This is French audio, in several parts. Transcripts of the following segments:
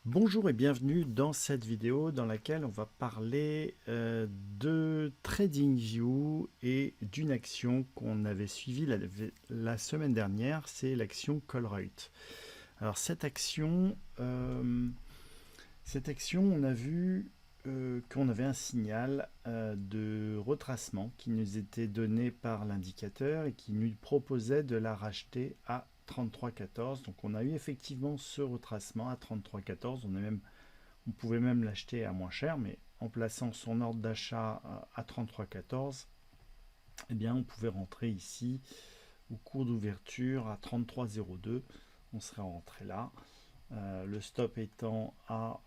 Bonjour et bienvenue dans cette vidéo dans laquelle on va parler de TradingView et d'une action qu'on avait suivie la semaine dernière, c'est l'action Colruyt. Alors cette action, on a vu qu'on avait un signal de retracement qui nous était donné par l'indicateur et qui nous proposait de la racheter à 33,14. Donc on a eu effectivement ce retracement à 33,14. On pouvait même l'acheter à moins cher, mais en plaçant son ordre d'achat à 33,14, eh bien on pouvait rentrer ici au cours d'ouverture à 33,02. On serait rentré là. Le stop étant à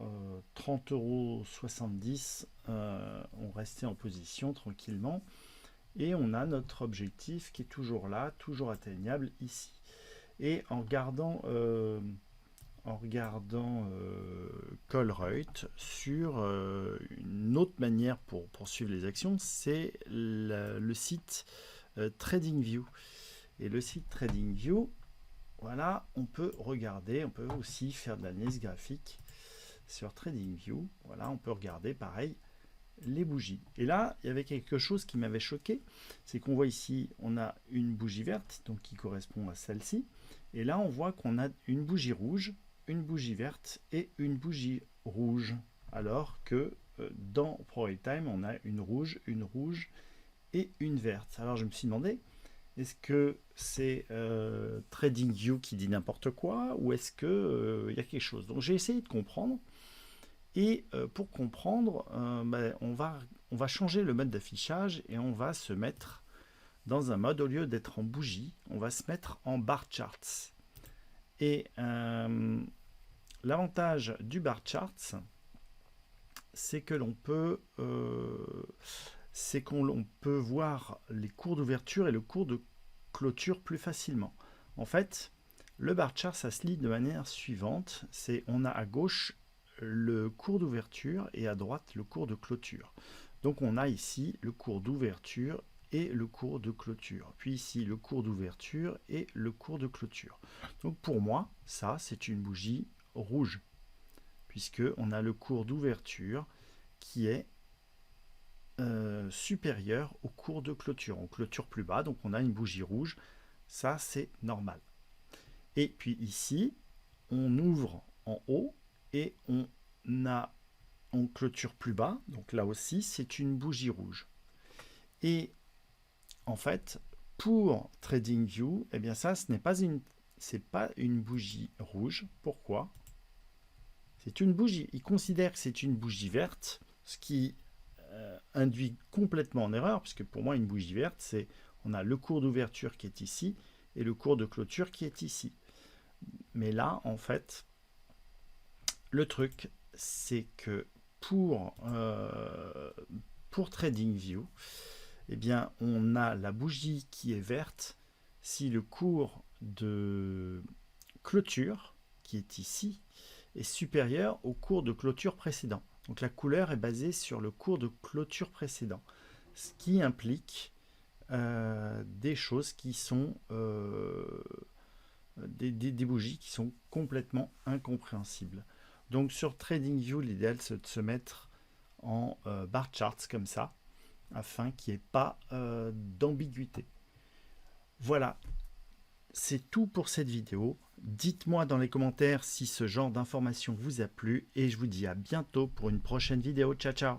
30,70 €, on restait en position tranquillement. Et on a notre objectif qui est toujours là, toujours atteignable ici. Et en regardant Colruyt sur une autre manière pour suivre les actions, c'est le site TradingView. Et le site TradingView, voilà, on peut regarder, on peut aussi faire de l'analyse graphique sur TradingView. Voilà, on peut regarder pareil les bougies. Et là, il y avait quelque chose qui m'avait choqué, c'est qu'on voit ici, on a une bougie verte, donc qui correspond à celle-ci. Et là, on voit qu'on a une bougie rouge, une bougie verte et une bougie rouge. Alors que dans ProRateTime, on a une rouge et une verte. Alors je me suis demandé, est-ce que c'est TradingView qui dit n'importe quoi ou est-ce qu'il y a quelque chose? Donc j'ai essayé de comprendre. Et pour comprendre, on va changer le mode d'affichage et on va se mettre dans un mode, au lieu d'être en bougie, on va se mettre en bar charts. Et l'avantage du bar charts, c'est que l'on peut voir les cours d'ouverture et le cours de clôture plus facilement. En fait, le bar chart, ça se lit de manière suivante. On a à gauche le cours d'ouverture et à droite le cours de clôture. Donc on a ici le cours d'ouverture et le cours de clôture. Puis ici le cours d'ouverture et le cours de clôture. Donc pour moi, ça c'est une bougie rouge, puisque on a le cours d'ouverture qui est supérieur au cours de clôture. On clôture plus bas, donc on a une bougie rouge. Ça c'est normal. Et puis ici, on ouvre en haut et on clôture plus bas, donc là aussi c'est une bougie rouge. Et en fait, pour TradingView, eh bien ça, c'est pas une bougie rouge. Pourquoi? C'est une bougie. Il considère que c'est une bougie verte, ce qui induit complètement en erreur, puisque pour moi une bougie verte, c'est on a le cours d'ouverture qui est ici et le cours de clôture qui est ici. Mais là, en fait, le truc, c'est que pour TradingView, eh bien, on a la bougie qui est verte si le cours de clôture, qui est ici, est supérieur au cours de clôture précédent. Donc la couleur est basée sur le cours de clôture précédent, ce qui implique des choses qui sont des bougies qui sont complètement incompréhensibles. Donc sur TradingView, l'idéal c'est de se mettre en bar charts comme ça, afin qu'il n'y ait pas d'ambiguïté. Voilà, c'est tout pour cette vidéo. Dites-moi dans les commentaires si ce genre d'information vous a plu et je vous dis à bientôt pour une prochaine vidéo. Ciao, ciao!